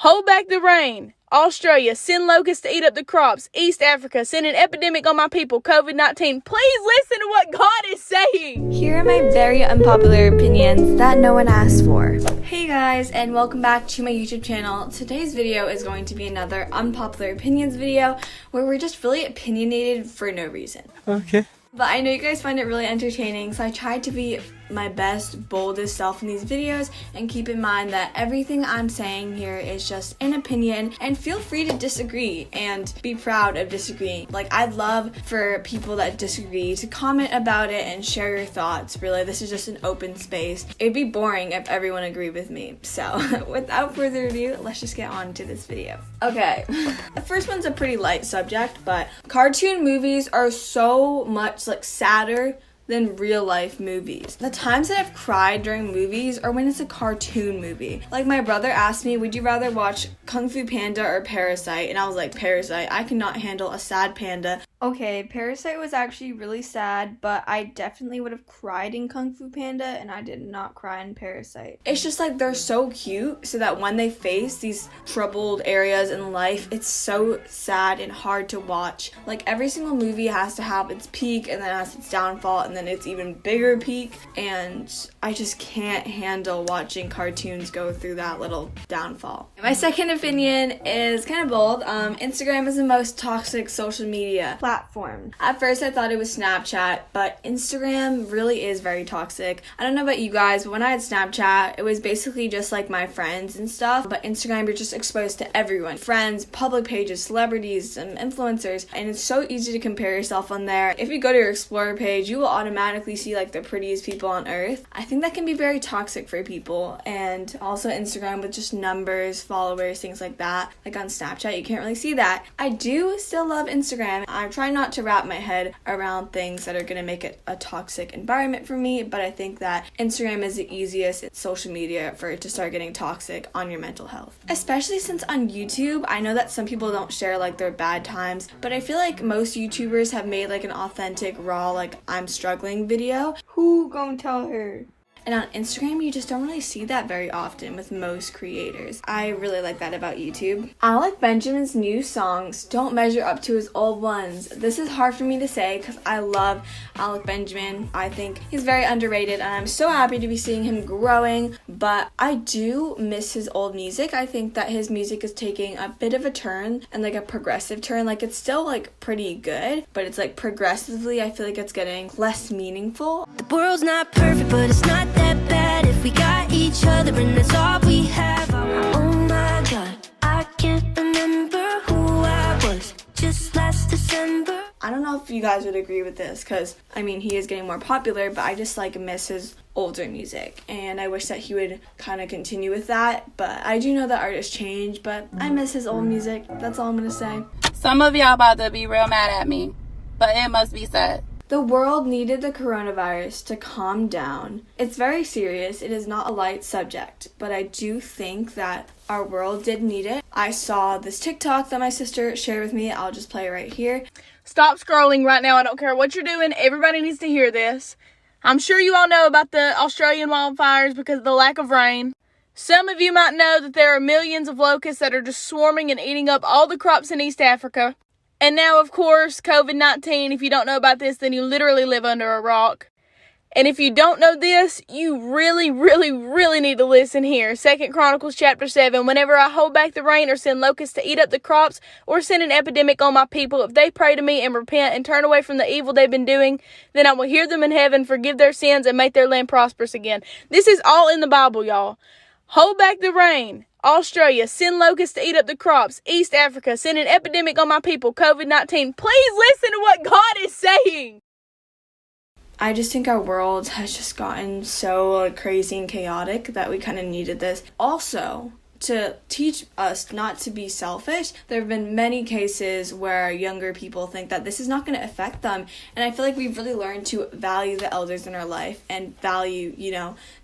Hold back the rain. Australia, send locusts to eat up the crops. East Africa, send an epidemic on my people. COVID-19. Please listen to what God is saying. Here are my very unpopular opinions that no one asked for. Hey guys, and welcome back to my YouTube channel. Today's video is going to be another unpopular opinions video where we're just really opinionated for no reason. Okay. But I know you guys find it really entertaining, so I tried to be my best, boldest self in these videos, and keep in mind that everything I'm saying here is just an opinion, and feel free to disagree and be proud of disagreeing. Like, I'd love for people that disagree to comment about it and share your thoughts. Really, this is just an open space. It'd be boring if everyone agreed with me. So without further ado, let's just get on to this video. Okay, the first one's a pretty light subject, but cartoon movies are so much like sadder than real life movies. The times that I've cried during movies are when it's a cartoon movie. Like, my brother asked me, would you rather watch Kung Fu Panda or Parasite? And I was like, Parasite. I cannot handle a sad panda. Okay, Parasite was actually really sad, but I definitely would have cried in Kung Fu Panda, and I did not cry in Parasite. It's just like they're so cute, so that when they face these troubled areas in life, it's so sad and hard to watch. Like, every single movie has to have its peak, and then has its downfall, and then its even bigger peak, and I just can't handle watching cartoons go through that little downfall. My second opinion is kind of bold. Instagram is the most toxic social media platform. At first I thought it was Snapchat, but Instagram really is very toxic. I don't know about you guys, but when I had Snapchat, it was basically just like my friends and stuff, but Instagram, you're just exposed to everyone. Friends, public pages, celebrities, and influencers, and it's so easy to compare yourself on there. If you go to your Explore page, you will automatically see like the prettiest people on earth. I think that can be very toxic for people. And also Instagram with just numbers, followers, things like that. Like on Snapchat, you can't really see that. I do still love Instagram. I try not to wrap my head around things that are going to make it a toxic environment for me, but I think that Instagram is the easiest social media for it to start getting toxic on your mental health. Especially since on YouTube, I know that some people don't share like their bad times, but I feel like most YouTubers have made like an authentic, raw, like I'm struggling video. Who gonna tell her? And on Instagram, you just don't really see that very often with most creators. I really like that about YouTube. Alec Benjamin's new songs don't measure up to his old ones. This is hard for me to say because I love Alec Benjamin. I think he's very underrated, and I'm so happy to be seeing him growing, but I do miss his old music. I think that his music is taking a bit of a turn, and like a progressive turn. Like, it's still like pretty good, but it's like progressively, I feel like it's getting less meaningful. The world's not perfect, but it's not that bad if we got each other and that's all we have. Oh my God, I can't remember who I was just last December. I don't know if you guys would agree with this, because I mean, he is getting more popular, but I just like miss his older music, and I wish that he would kind of continue with that. But I do know that artists change, but I miss his old music. That's all I'm gonna say. Some of y'all about to be real mad at me, but it must be said. The world needed the coronavirus to calm down. It's very serious. It is not a light subject, but I do think that our world did need it. I saw this TikTok that my sister shared with me. I'll just play it right here. Stop scrolling right now. I don't care what you're doing. Everybody needs to hear this. I'm sure you all know about the Australian wildfires because of the lack of rain. Some of you might know that there are millions of locusts that are just swarming and eating up all the crops in East Africa. And now, of course, COVID-19, if you don't know about this, then you literally live under a rock. And if you don't know this, you really, really, really need to listen here. 2 Chronicles chapter 7, whenever I hold back the rain or send locusts to eat up the crops or send an epidemic on my people, if they pray to me and repent and turn away from the evil they've been doing, then I will hear them in heaven, forgive their sins, and make their land prosperous again. This is all in the Bible, y'all. Hold back the rain. Australia, send locusts to eat up the crops. East Africa, send an epidemic on my people. COVID-19. Please listen to what God is saying. I just think our world has just gotten so crazy and chaotic that we kind of needed this. Also, to teach us not to be selfish, there have been many cases where younger people think that this is not going to affect them, and I feel like we've really learned to value the elders in our life and value,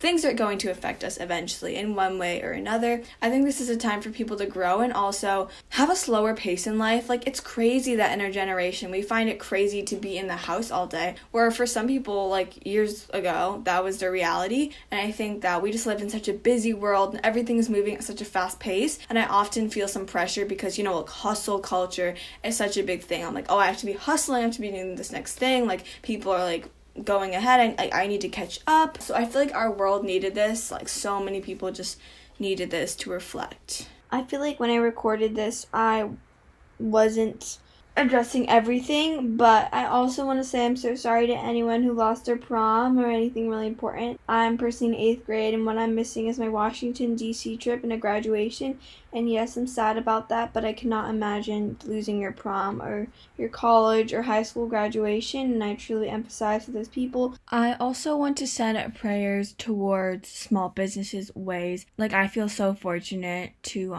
things that are going to affect us eventually in one way or another. I think this is a time for people to grow and also have a slower pace in life. Like, it's crazy that in our generation we find it crazy to be in the house all day, where for some people, like years ago, that was their reality. And I think that we just live in such a busy world and everything is moving at such a fast pace, and I often feel some pressure because, you know, like hustle culture is such a big thing. I'm like, oh, I have to be hustling, I have to be doing this next thing. Like, people are like going ahead, and I need to catch up. So I feel like our world needed this. Like, so many people just needed this to reflect. I feel like when I recorded this, I wasn't addressing everything, but I also want to say I'm so sorry to anyone who lost their prom or anything really important. I'm personally in 8th grade, and what I'm missing is my Washington, D.C. trip and a graduation. And yes, I'm sad about that, but I cannot imagine losing your prom or your college or high school graduation, and I truly empathize with those people. I also want to send prayers towards small businesses' ways. Like, I feel so fortunate to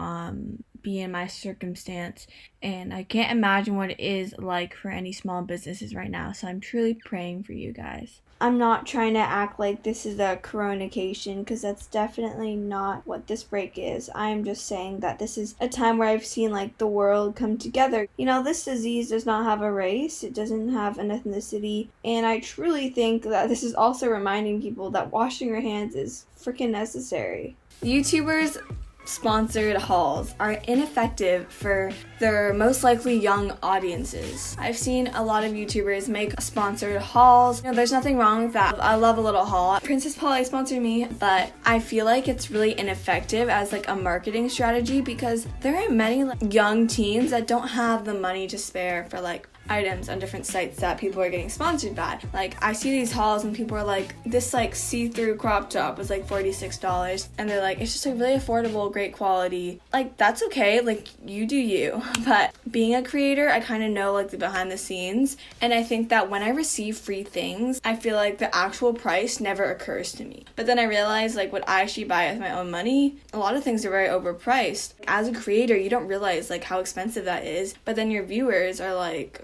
be in my circumstance, and I can't imagine what it is like for any small businesses right now, so I'm truly praying for you guys. I'm not trying to act like this is a coronation, because that's definitely not what this break is. I'm just saying that this is a time where I've seen like the world come together. You know, this disease does not have a race, it doesn't have an ethnicity, and I truly think that this is also reminding people that washing your hands is freaking necessary. YouTubers sponsored hauls are ineffective for their most likely young audiences. I've seen a lot of YouTubers make sponsored hauls. You know, there's nothing wrong with that. I love a little haul. Princess Polly sponsored me, but I feel like it's really ineffective as like a marketing strategy because there are many young teens that don't have the money to spare for like items on different sites that people are getting sponsored by. Like, I see these hauls and people are like, this like see-through crop top was like $46, and they're like, it's just like really affordable, great quality. Like, that's okay, like, you do you. But being a creator, I kind of know like the behind the scenes, and I think that when I receive free things, I feel like the actual price never occurs to me. But then I realize like what I actually buy with my own money, a lot of things are very overpriced. As a creator, you don't realize like how expensive that is, but then your viewers are like,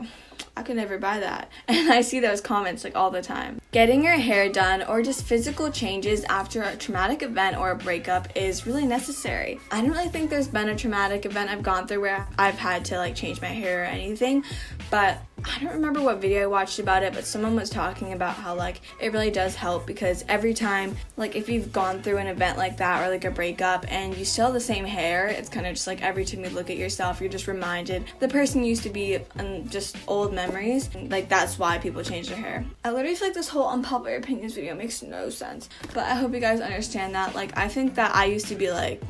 I could never buy that. And I see those comments like all the time. Getting your hair done or just physical changes after a traumatic event or a breakup is really necessary. I don't really think there's been a traumatic event I've gone through where I've had to like change my hair or anything, but I don't remember what video I watched about it, but someone was talking about how like it really does help, because every time, like if you've gone through an event like that or like a breakup and you still have the same hair, it's kind of just like every time you look at yourself, you're just reminded the person you used to be and just old memories. And, like, that's why people change their hair. I literally feel like this whole unpopular opinions video makes no sense, but I hope you guys understand that. Like, I think that I used to be like,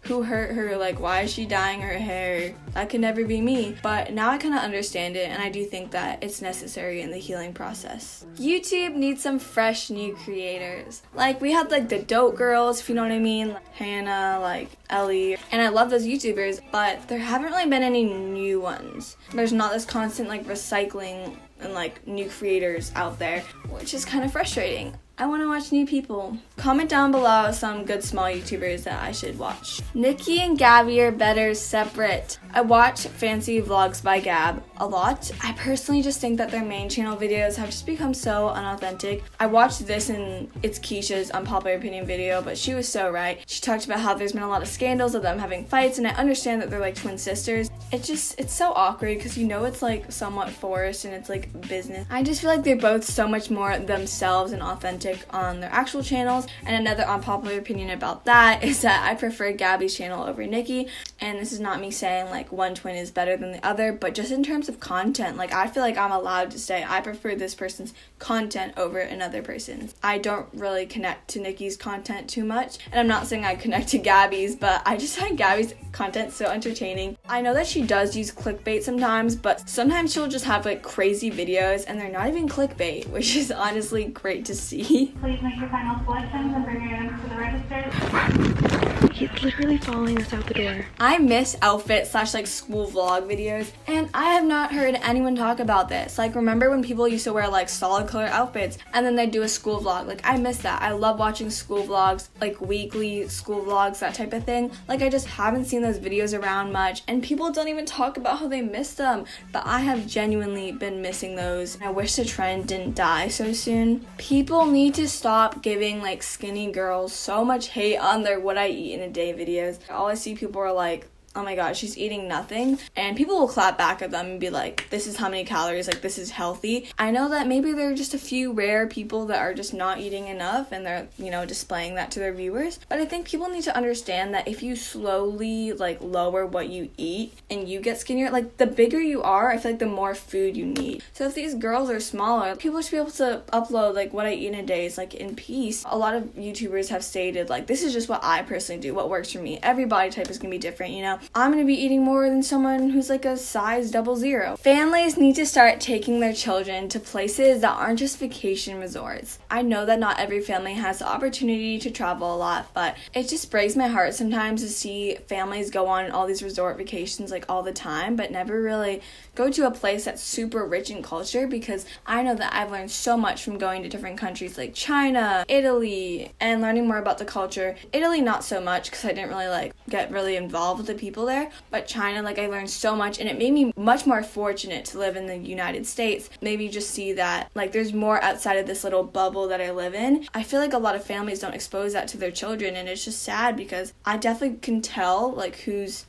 who hurt her? Like, why is she dyeing her hair? That could never be me. But now I kind of understand it, and I do think that it's necessary in the healing process. YouTube needs some fresh new creators. Like, we had like the Dope Girls, if you know what I mean, like Hannah, like Ellie, and I love those YouTubers, but there haven't really been any new ones. There's not this constant like recycling and like new creators out there, which is kind of frustrating. I want to watch new people. Comment down below some good small YouTubers that I should watch. Nikki and Gabby are better separate. I watch fancy vlogs by Gab a lot. I personally just think that their main channel videos have just become so unauthentic. I watched this and it's Keisha's unpopular opinion video, but she was so right. She talked about how there's been a lot of scandals of them having fights, and I understand that they're like twin sisters. It's so awkward because you know it's like somewhat forced and it's like business. I just feel like they're both so much more themselves and authentic on their actual channels. And another unpopular opinion about that is that I prefer Gabby's channel over Nikki, and this is not me saying like one twin is better than the other, but just in terms of content, like I feel like I'm allowed to say I prefer this person's content over another person's. I don't really connect to Nikki's content too much, and I'm not saying I connect to Gabby's, but I just find Gabby's content so entertaining. I know that she does use clickbait sometimes, but sometimes she'll just have like crazy videos and they're not even clickbait, which is honestly great to see. Please make your final selections and bring your items to the register. He's literally following us out the door. I miss outfit / like school vlog videos, and I have not heard anyone talk about this. Like, remember when people used to wear like solid color outfits and then they'd do a school vlog? Like, I miss that. I love watching school vlogs, like weekly school vlogs, that type of thing. Like, I just haven't seen those videos around much, and people don't even talk about how they miss them, but I have genuinely been missing those. I wish the trend didn't die so soon. People need to stop giving like skinny girls so much hate on their what I eat in a day videos. I always see people are like, oh my god, she's eating nothing, and people will clap back at them and be like, this is how many calories, like this is healthy. I know that maybe there are just a few rare people that are just not eating enough and they're, you know, displaying that to their viewers, but I think people need to understand that if you slowly like lower what you eat and you get skinnier, like the bigger you are, I feel like the more food you need. So if these girls are smaller, people should be able to upload like what I eat in a day is like in peace. A lot of YouTubers have stated like, this is just what I personally do, what works for me. Every body type is gonna be different, you know. I'm gonna be eating more than someone who's like a size 00. Families need to start taking their children to places that aren't just vacation resorts. I know that not every family has the opportunity to travel a lot, but it just breaks my heart sometimes to see families go on all these resort vacations like all the time, but never really go to a place that's super rich in culture, because I know that I've learned so much from going to different countries like China, Italy, and learning more about the culture. Italy not so much because I didn't really like get really involved with the people there, but China, like I learned so much, and it made me much more fortunate to live in the United States. Maybe just see that like there's more outside of this little bubble that I live in. I feel like a lot of families don't expose that to their children, and it's just sad because I definitely can tell like who's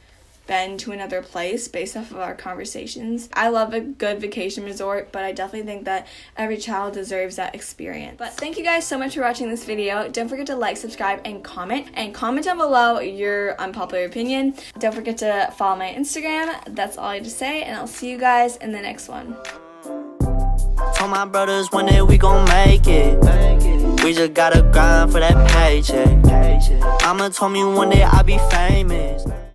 been to another place based off of our conversations. I love a good vacation resort, but I definitely think that every child deserves that experience. But thank you guys so much for watching this video. Don't forget to like, subscribe, and comment down below your unpopular opinion. Don't forget to follow my Instagram. That's all I have to say, and I'll see you guys in the next one. Told my brothers one day we gon' make it. We just gotta grind for that paycheck. Mama told me one day I'll be famous.